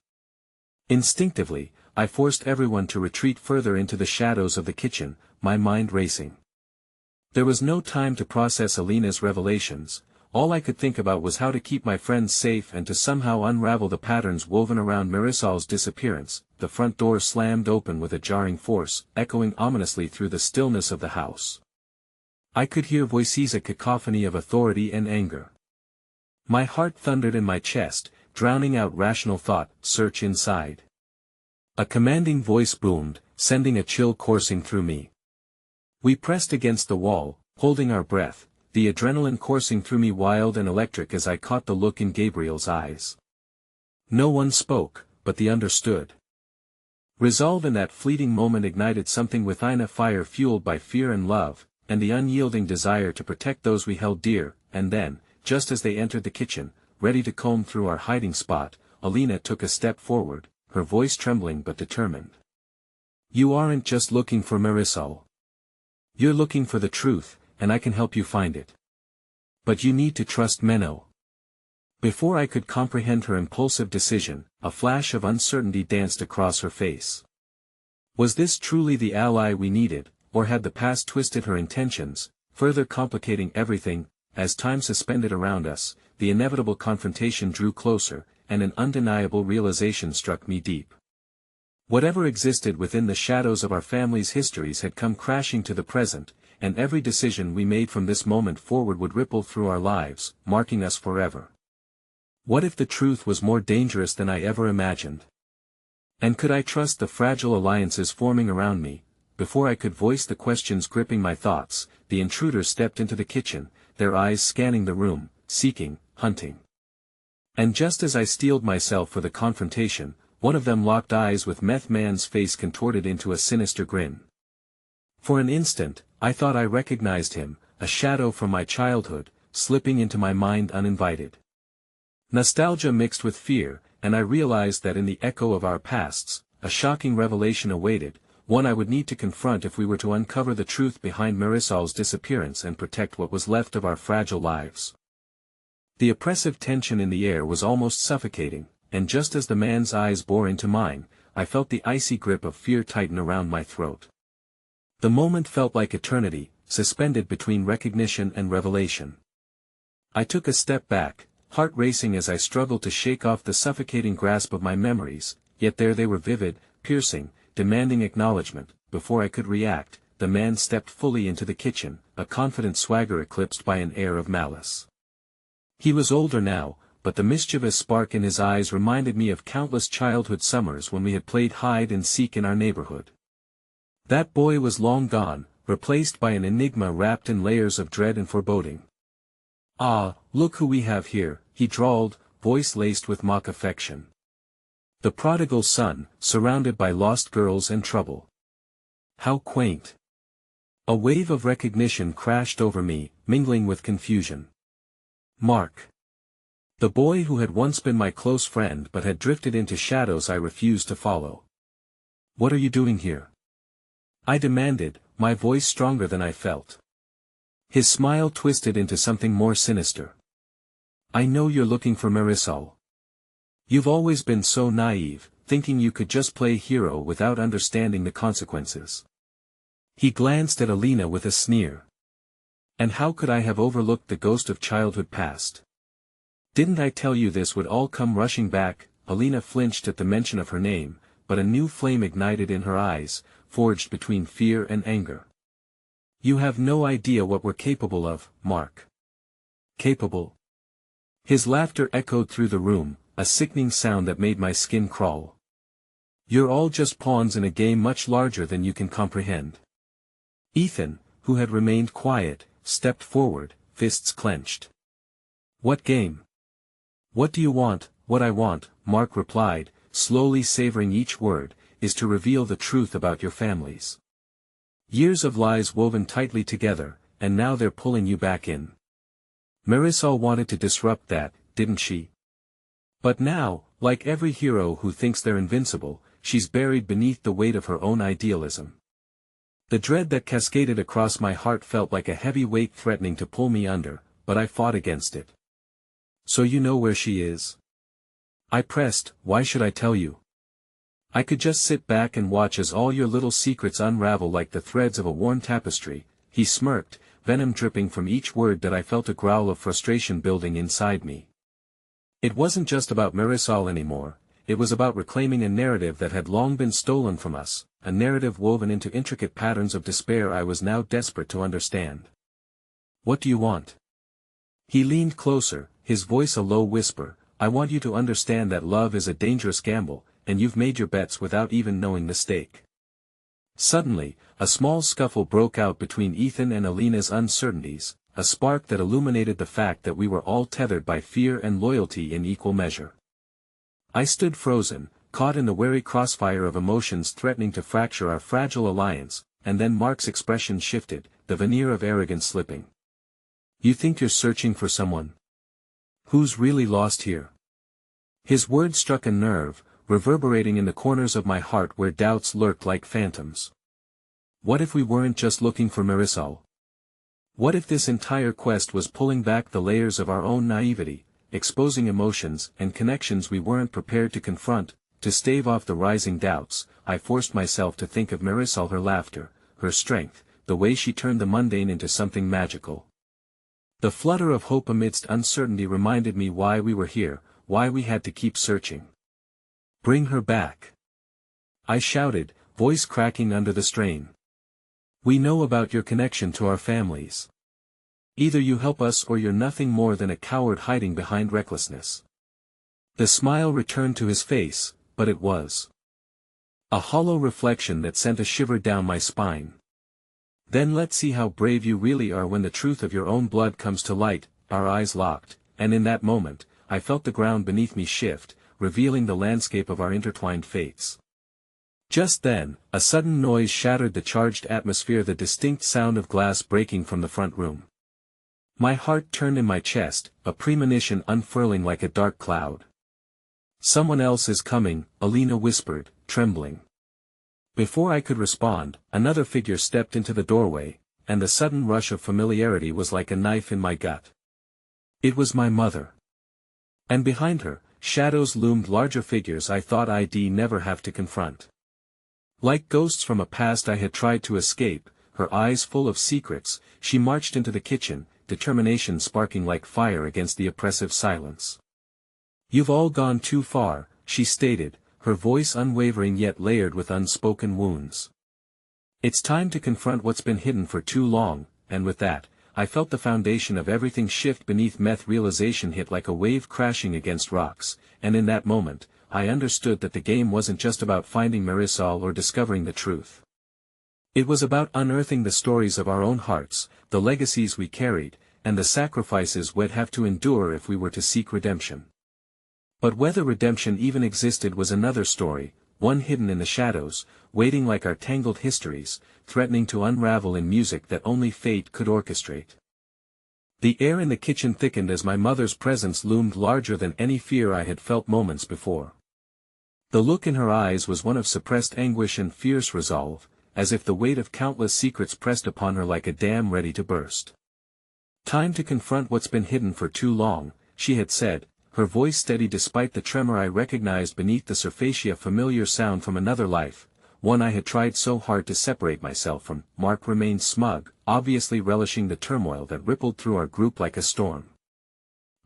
Instinctively, I forced everyone to retreat further into the shadows of the kitchen, my mind racing. There was no time to process Alina's revelations. All I could think about was how to keep my friends safe and to somehow unravel the patterns woven around Marisol's disappearance. The front door slammed open with a jarring force, echoing ominously through the stillness of the house. I could hear voices, a cacophony of authority and anger. My heart thundered in my chest, drowning out rational thought. Search inside. A commanding voice boomed, sending a chill coursing through me. We pressed against the wall, holding our breath, the adrenaline coursing through me wild and electric as I caught the look in Gabriel's eyes. No one spoke, but they understood. Resolve in that fleeting moment ignited something within, a fire fueled by fear and love, and the unyielding desire to protect those we held dear. And then, just as they entered the kitchen, ready to comb through our hiding spot, Alina took a step forward, her voice trembling but determined. You aren't just looking for Marisol. You're looking for the truth, and I can help you find it. But you need to trust Menno. Before I could comprehend her impulsive decision, a flash of uncertainty danced across her face. Was this truly the ally we needed, or had the past twisted her intentions, further complicating everything? As time suspended around us, the inevitable confrontation drew closer, and an undeniable realization struck me deep. Whatever existed within the shadows of our family's histories had come crashing to the present, and every decision we made from this moment forward would ripple through our lives, marking us forever. What if the truth was more dangerous than I ever imagined? And could I trust the fragile alliances forming around me? Before I could voice the questions gripping my thoughts, the intruders stepped into the kitchen, their eyes scanning the room, seeking, hunting. And just as I steeled myself for the confrontation, one of them locked eyes with Meth Man's face contorted into a sinister grin. For an instant, I thought I recognized him, a shadow from my childhood, slipping into my mind uninvited. Nostalgia mixed with fear, and I realized that in the echo of our pasts, a shocking revelation awaited, one I would need to confront if we were to uncover the truth behind Marisol's disappearance and protect what was left of our fragile lives. The oppressive tension in the air was almost suffocating, and just as the man's eyes bore into mine, I felt the icy grip of fear tighten around my throat. The moment felt like eternity, suspended between recognition and revelation. I took a step back, heart racing as I struggled to shake off the suffocating grasp of my memories, yet there they were, vivid, piercing, demanding acknowledgement. Before I could react, the man stepped fully into the kitchen, a confident swagger eclipsed by an air of malice. He was older now, but the mischievous spark in his eyes reminded me of countless childhood summers when we had played hide and seek in our neighborhood. That boy was long gone, replaced by an enigma wrapped in layers of dread and foreboding. "Ah, look who we have here," he drawled, voice laced with mock affection. "The prodigal son, surrounded by lost girls and trouble. How quaint. A wave of recognition crashed over me, mingling with confusion. Mark. The boy who had once been my close friend but had drifted into shadows I refused to follow. What are you doing here? I demanded, my voice stronger than I felt. His smile twisted into something more sinister. I know you're looking for Marisol. You've always been so naive, thinking you could just play hero without understanding the consequences. He glanced at Alina with a sneer. And how could I have overlooked the ghost of childhood past? Didn't I tell you this would all come rushing back? Alina flinched at the mention of her name, but a new flame ignited in her eyes, forged between fear and anger. You have no idea what we're capable of, Mark. Capable? His laughter echoed through the room, a sickening sound that made my skin crawl. You're all just pawns in a game much larger than you can comprehend. Ethan, who had remained quiet, stepped forward, fists clenched. What game? What do you want? What I want, Mark replied, slowly savoring each word, is to reveal the truth about your families. Years of lies woven tightly together, and now they're pulling you back in. Marisol wanted to disrupt that, didn't she? But now, like every hero who thinks they're invincible, she's buried beneath the weight of her own idealism. The dread that cascaded across my heart felt like a heavy weight threatening to pull me under, but I fought against it. So you know where she is? I pressed, why should I tell you? I could just sit back and watch as all your little secrets unravel like the threads of a worn tapestry. He smirked, venom dripping from each word that I felt a growl of frustration building inside me. It wasn't just about Marisol anymore, it was about reclaiming a narrative that had long been stolen from us, a narrative woven into intricate patterns of despair I was now desperate to understand. What do you want? He leaned closer, his voice a low whisper, I want you to understand that love is a dangerous gamble, and you've made your bets without even knowing the stake. Suddenly, a small scuffle broke out between Ethan and Alina's uncertainties, a spark that illuminated the fact that we were all tethered by fear and loyalty in equal measure. I stood frozen, caught in the wary crossfire of emotions threatening to fracture our fragile alliance, and then Mark's expression shifted, the veneer of arrogance slipping. You think you're searching for someone? Who's really lost here? His words struck a nerve, reverberating in the corners of my heart where doubts lurked like phantoms. What if we weren't just looking for Marisol? What if this entire quest was pulling back the layers of our own naivety, exposing emotions and connections we weren't prepared to confront? To stave off the rising doubts, I forced myself to think of Marisol, her laughter, her strength, the way she turned the mundane into something magical. The flutter of hope amidst uncertainty reminded me why we were here, why we had to keep searching. Bring her back. I shouted, voice cracking under the strain. We know about your connection to our families. Either you help us or you're nothing more than a coward hiding behind recklessness. The smile returned to his face, but it was a hollow reflection that sent a shiver down my spine. Then let's see how brave you really are when the truth of your own blood comes to light. Our eyes locked, and in that moment, I felt the ground beneath me shift, revealing the landscape of our intertwined fates. Just then, a sudden noise shattered the charged atmosphere, the distinct sound of glass breaking from the front room. My heart turned in my chest, a premonition unfurling like a dark cloud. Someone else is coming, Alina whispered, trembling. Before I could respond, another figure stepped into the doorway, and the sudden rush of familiarity was like a knife in my gut. It was my mother. And behind her, shadows loomed, larger figures I thought I'd never have to confront. Like ghosts from a past I had tried to escape, her eyes full of secrets, she marched into the kitchen, determination sparking like fire against the oppressive silence. You've all gone too far, she stated, her voice unwavering yet layered with unspoken wounds. It's time to confront what's been hidden for too long, and with that, I felt the foundation of everything shift beneath me. Realization hit like a wave crashing against rocks, and in that moment, I understood that the game wasn't just about finding Marisol or discovering the truth. It was about unearthing the stories of our own hearts, the legacies we carried, and the sacrifices we'd have to endure if we were to seek redemption. But whether redemption even existed was another story. one hidden in the shadows, waiting like our tangled histories, threatening to unravel in music that only fate could orchestrate. The air in the kitchen thickened as my mother's presence loomed larger than any fear I had felt moments before. The look in her eyes was one of suppressed anguish and fierce resolve, as if the weight of countless secrets pressed upon her like a dam ready to burst. "Time to confront what's been hidden for too long," she had said, her voice steady despite the tremor I recognized beneath the surface, a familiar sound from another life, one I had tried so hard to separate myself from. Mark remained smug, obviously relishing the turmoil that rippled through our group like a storm.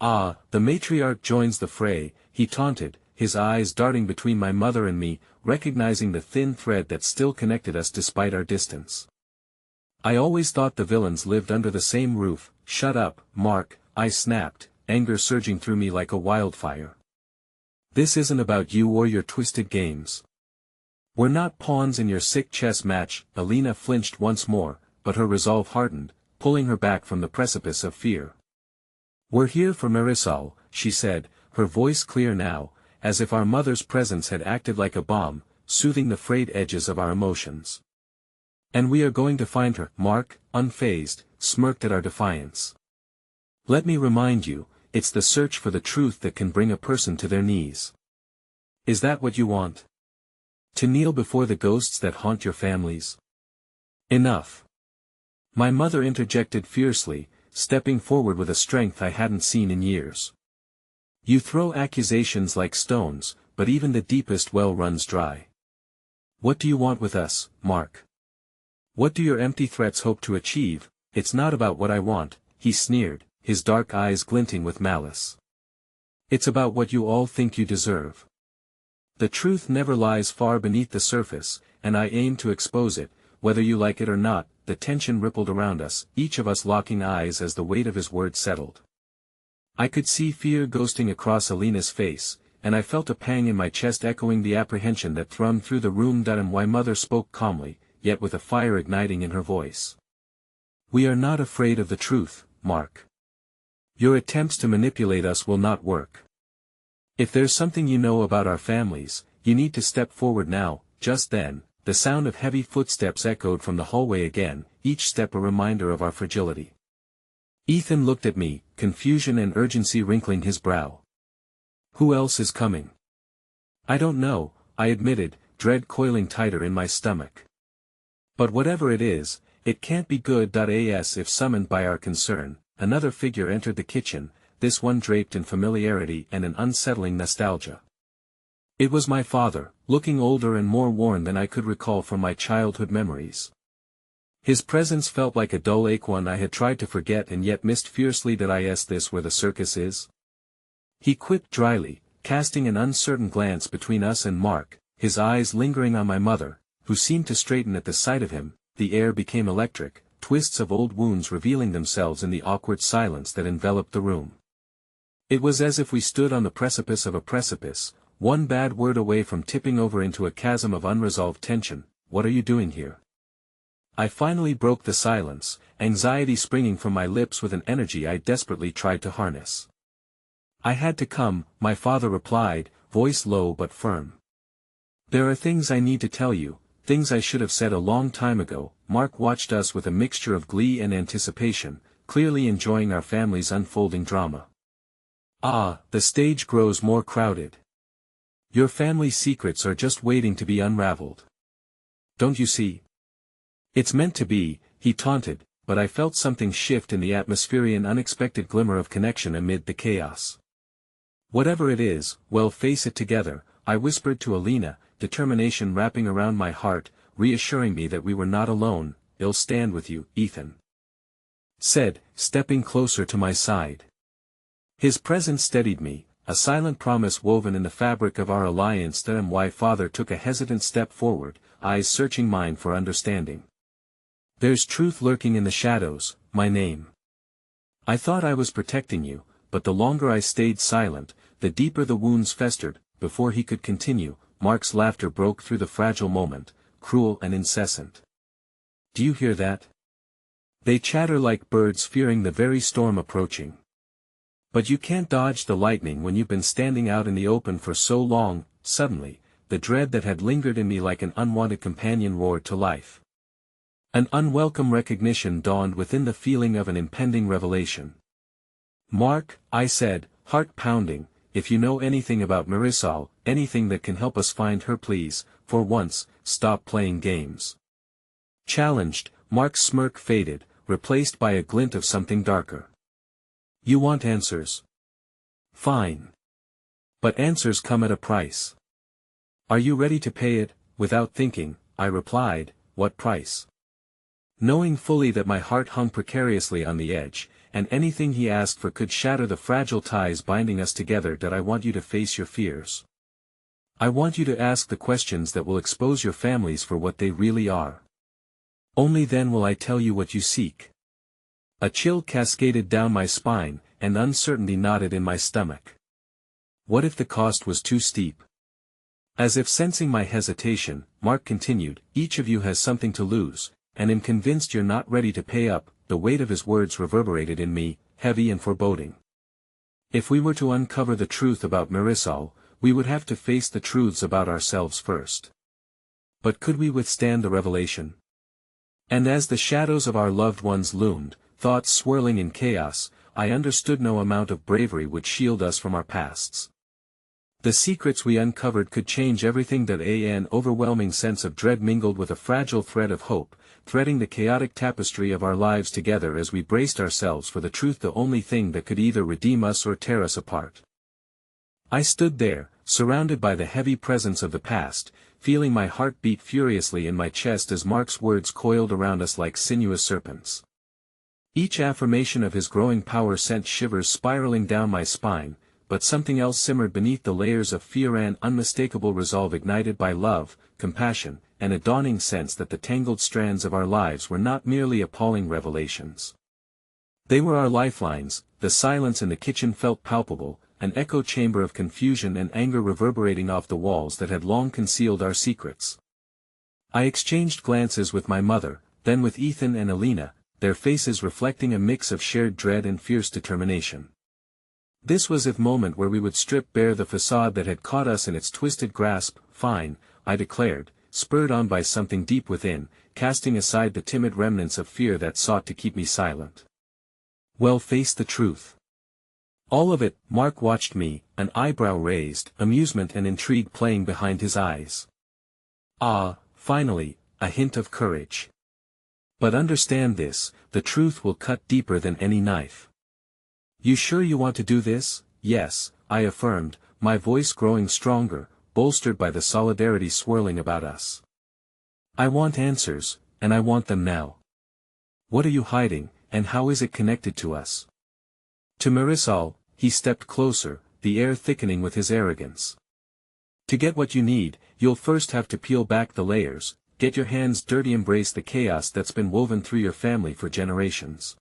"Ah, the matriarch joins the fray," he taunted, his eyes darting between my mother and me, recognizing the thin thread that still connected us despite our distance. "I always thought the villains lived under the same roof." "Shut up, Mark," I snapped, anger surging through me like a wildfire. "This isn't about you or your twisted games. We're not pawns in your sick chess match." Alina flinched once more, but her resolve hardened, pulling her back from the precipice of fear. "We're here for Marisol," she said, her voice clear now, as if our mother's presence had acted like a balm, soothing the frayed edges of our emotions. "And we are going to find her." Mark, unfazed, smirked at our defiance. "Let me remind you, it's the search for the truth that can bring a person to their knees. Is that what you want? To kneel before the ghosts that haunt your families?" "Enough!" my mother interjected fiercely, stepping forward with a strength I hadn't seen in years. "You throw accusations like stones, but even the deepest well runs dry. What do you want with us, Mark? What do your empty threats hope to achieve?" "It's not about what I want," he sneered, his dark eyes glinting with malice. "It's about what you all think you deserve. The truth never lies far beneath the surface, and I aim to expose it, whether you like it or not." The tension rippled around us, each of us locking eyes as the weight of his words settled. I could see fear ghosting across Alina's face, and I felt a pang in my chest echoing the apprehension that thrummed through the room. My mother spoke calmly, yet with a fire igniting in her voice. "We are not afraid of the truth, Mark. Your attempts to manipulate us will not work. If there's something you know about our families, you need to step forward now." Just then, the sound of heavy footsteps echoed from the hallway again, each step a reminder of our fragility. Ethan looked at me, confusion and urgency wrinkling his brow. "Who else is coming?" "I don't know," I admitted, dread coiling tighter in my stomach. "But whatever it is, it can't be good." As if summoned by our concern, another figure entered the kitchen, this one draped in familiarity and an unsettling nostalgia. It was my father, looking older and more worn than I could recall from my childhood memories. His presence felt like a dull ache, one I had tried to forget and yet missed fiercely. "Is this where the circus is?" he quipped dryly, casting an uncertain glance between us and Mark, his eyes lingering on my mother, who seemed to straighten at the sight of him. The air became electric, twists of old wounds revealing themselves in the awkward silence that enveloped the room. It was as if we stood on the precipice of a precipice, one bad word away from tipping over into a chasm of unresolved tension. "What are you doing here?" I finally broke the silence, anxiety springing from my lips with an energy I desperately tried to harness. "I had to come," my father replied, voice low but firm. "There are things I need to tell you, things I should have said a long time ago." Mark watched us with a mixture of glee and anticipation, clearly enjoying our family's unfolding drama. "Ah, the stage grows more crowded. Your family's secrets are just waiting to be unraveled. Don't you see? It's meant to be," he taunted, but I felt something shift in the atmosphere, an unexpected glimmer of connection amid the chaos. "Whatever it is, we'll face it together," I whispered to Alina, determination wrapping around my heart, reassuring me that we were not alone. "I'll stand with you," Ethan said, stepping closer to my side. His presence steadied me, a silent promise woven in the fabric of our alliance. Father took a hesitant step forward, eyes searching mine for understanding. "There's truth lurking in the shadows, my name. I thought I was protecting you, but the longer I stayed silent, the deeper the wounds festered." Before he could continue, Mark's laughter broke through the fragile moment, cruel and incessant. "Do you hear that? They chatter like birds fearing the very storm approaching. But you can't dodge the lightning when you've been standing out in the open for so long." Suddenly, the dread that had lingered in me like an unwanted companion roared to life. An unwelcome recognition dawned within the feeling of an impending revelation. "Mark," I said, heart pounding, "if you know anything about Marisol, anything that can help us find her, please, for once, stop playing games." Challenged, Mark's smirk faded, replaced by a glint of something darker. "You want answers? Fine. But answers come at a price. Are you ready to pay it?" Without thinking, I replied, "What price?" Knowing fully that my heart hung precariously on the edge, and anything he asked for could shatter the fragile ties binding us together. "That I want you to face your fears. I want you to ask the questions that will expose your families for what they really are. Only then will I tell you what you seek." A chill cascaded down my spine, and uncertainty knotted in my stomach. What if the cost was too steep? As if sensing my hesitation, Mark continued, "Each of you has something to lose, and am convinced you're not ready to pay up." The weight of his words reverberated in me, heavy and foreboding. If we were to uncover the truth about Marisol, we would have to face the truths about ourselves first. But could we withstand the revelation? And as the shadows of our loved ones loomed, thoughts swirling in chaos, I understood no amount of bravery would shield us from our pasts. The secrets we uncovered could change everything. An overwhelming sense of dread mingled with a fragile thread of hope, threading the chaotic tapestry of our lives together as we braced ourselves for the truth, the only thing that could either redeem us or tear us apart. I stood there, surrounded by the heavy presence of the past, feeling my heart beat furiously in my chest as Mark's words coiled around us like sinuous serpents. Each affirmation of his growing power sent shivers spiraling down my spine, but something else simmered beneath the layers of fear, an unmistakable resolve ignited by love, compassion, and a dawning sense that the tangled strands of our lives were not merely appalling revelations. They were our lifelines. The silence in the kitchen felt palpable, an echo chamber of confusion and anger reverberating off the walls that had long concealed our secrets. I exchanged glances with my mother, then with Ethan and Alina, their faces reflecting a mix of shared dread and fierce determination. This was the moment where we would strip bare the facade that had caught us in its twisted grasp. "Fine," I declared, spurred on by something deep within, casting aside the timid remnants of fear that sought to keep me silent. "Well, face the truth." "All of it." Mark watched me, an eyebrow raised, amusement and intrigue playing behind his eyes. "Ah, finally, a hint of courage. But understand this, the truth will cut deeper than any knife." "You sure you want to do this?" "Yes," I affirmed, my voice growing stronger, bolstered by the solidarity swirling about us. "I want answers, and I want them now. What are you hiding, and how is it connected to us?" To Marisol, he stepped closer, the air thickening with his arrogance. "To get what you need, you'll first have to peel back the layers, get your hands dirty, embrace the chaos that's been woven through your family for generations.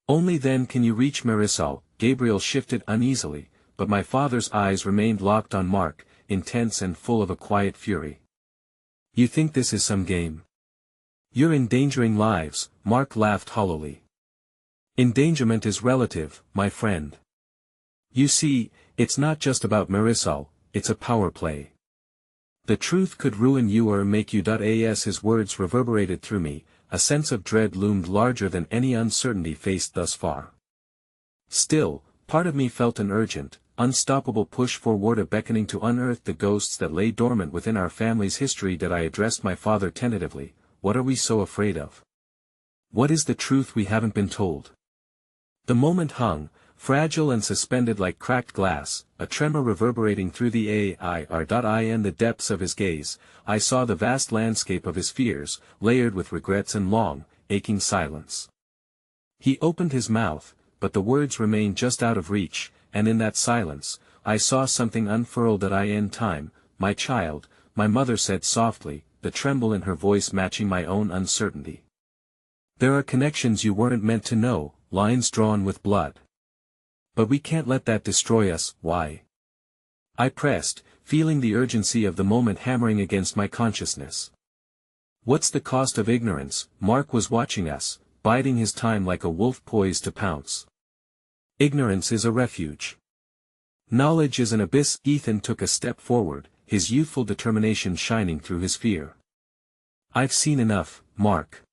Only then can you reach Marisol." Gabriel shifted uneasily, but my father's eyes remained locked on Mark, intense and full of a quiet fury. "You think this is some game? You're endangering lives." Mark laughed hollowly. "Endangerment is relative, my friend. You see, it's not just about Marisol, it's a power play. The truth could ruin you or make you. As his words reverberated through me, a sense of dread loomed larger than any uncertainty faced thus far. Still, part of me felt an urgent, unstoppable push forward, a beckoning to unearth the ghosts that lay dormant within our family's history. I addressed my father tentatively. "What are we so afraid of? What is the truth we haven't been told?" The moment hung, fragile and suspended like cracked glass, a tremor reverberating through the air. In the depths of his gaze, I saw the vast landscape of his fears, layered with regrets and long, aching silence. He opened his mouth, but the words remained just out of reach, and in that silence, I saw something unfurled. In time, my child, my mother said softly, the tremble in her voice matching my own uncertainty. "There are connections you weren't meant to know, lines drawn with blood. But we can't let that destroy us." "Why?" I pressed, feeling the urgency of the moment hammering against my consciousness. "What's the cost of ignorance?" Mark was watching us, biding his time like a wolf poised to pounce. "Ignorance is a refuge. Knowledge is an abyss." Ethan took a step forward, his youthful determination shining through his fear. "I've seen enough, Mark.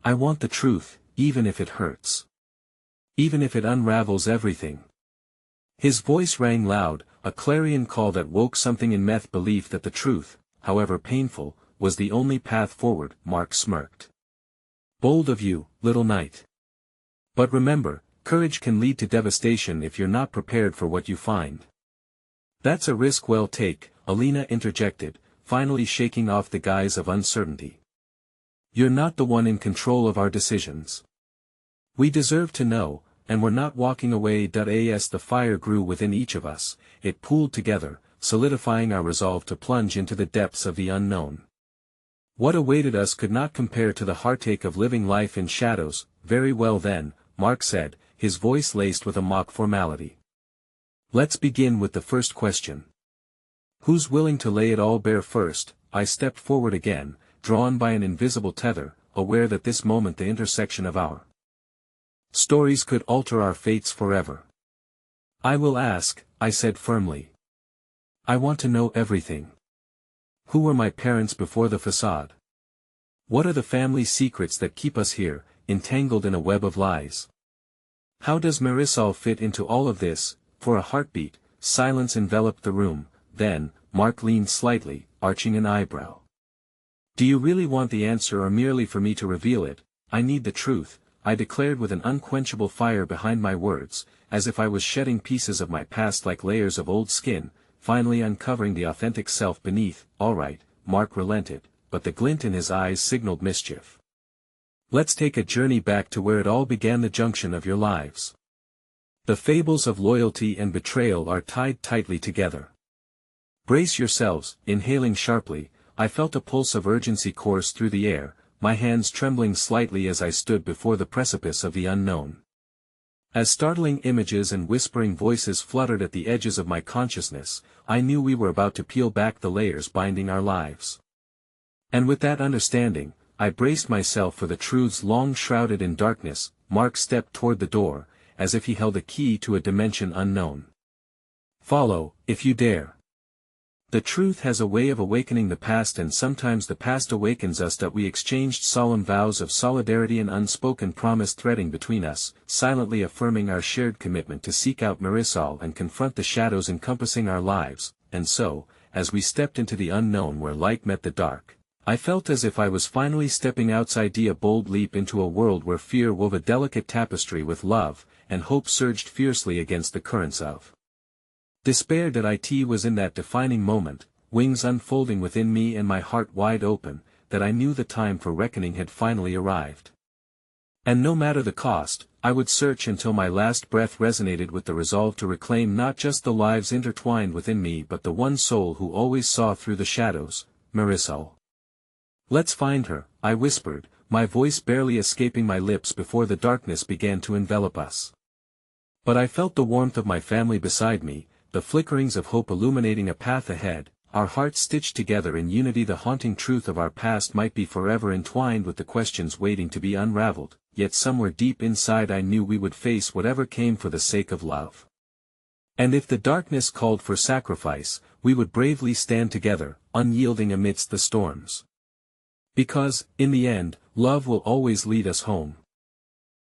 I want the truth, even if it hurts. Even if it unravels everything." His voice rang loud, a clarion call that woke something in Meth belief that the truth, however painful, was the only path forward. Mark smirked. "Bold of you, little knight. But remember, courage can lead to devastation if you're not prepared for what you find." "That's a risk well take," Alina interjected, finally shaking off the guise of uncertainty. "You're not the one in control of our decisions. We deserve to know, and we're not walking away." As the fire grew within each of us, it pooled together, solidifying our resolve to plunge into the depths of the unknown. What awaited us could not compare to the heartache of living life in shadows. "Very well then," Mark said, his voice laced with a mock formality. "Let's begin with the first question. Who's willing to lay it all bare first?" I stepped forward again, drawn by an invisible tether, aware that this moment the intersection of our stories could alter our fates forever. "I will ask," I said firmly. "I want to know everything. Who were my parents before the facade? What are the family secrets that keep us here, entangled in a web of lies? How does Marisol fit into all of this?" For a heartbeat, silence enveloped the room, then, Mark leaned slightly, arching an eyebrow. "Do you really want the answer or merely for me to reveal it?" "I need the truth," I declared with an unquenchable fire behind my words, as if I was shedding pieces of my past like layers of old skin, finally uncovering the authentic self beneath. "All right," Mark relented, but the glint in his eyes signaled mischief. "Let's take a journey back to where it all began, the junction of your lives. The fables of loyalty and betrayal are tied tightly together. Brace yourselves." Inhaling sharply, I felt a pulse of urgency course through the air, my hands trembling slightly as I stood before the precipice of the unknown. As startling images and whispering voices fluttered at the edges of my consciousness, I knew we were about to peel back the layers binding our lives. And with that understanding, I braced myself for the truths long shrouded in darkness. Mark stepped toward the door, as if he held a key to a dimension unknown. "Follow, if you dare. The truth has a way of awakening the past, and sometimes the past awakens us." That we exchanged solemn vows of solidarity, and unspoken promise threading between us, silently affirming our shared commitment to seek out Marisol and confront the shadows encompassing our lives. And so, as we stepped into the unknown where light met the dark, I felt as if I was finally stepping outside, a bold leap into a world where fear wove a delicate tapestry with love, and hope surged fiercely against the currents of despair. It was in that defining moment, wings unfolding within me and my heart wide open, that I knew the time for reckoning had finally arrived. And no matter the cost, I would search until my last breath resonated with the resolve to reclaim not just the lives intertwined within me but the one soul who always saw through the shadows, Marisol. "Let's find her," I whispered, my voice barely escaping my lips before the darkness began to envelop us. But I felt the warmth of my family beside me, the flickerings of hope illuminating a path ahead, our hearts stitched together in unity. The haunting truth of our past might be forever entwined with the questions waiting to be unraveled, yet somewhere deep inside I knew we would face whatever came for the sake of love. And if the darkness called for sacrifice, we would bravely stand together, unyielding amidst the storms. Because, in the end, love will always lead us home.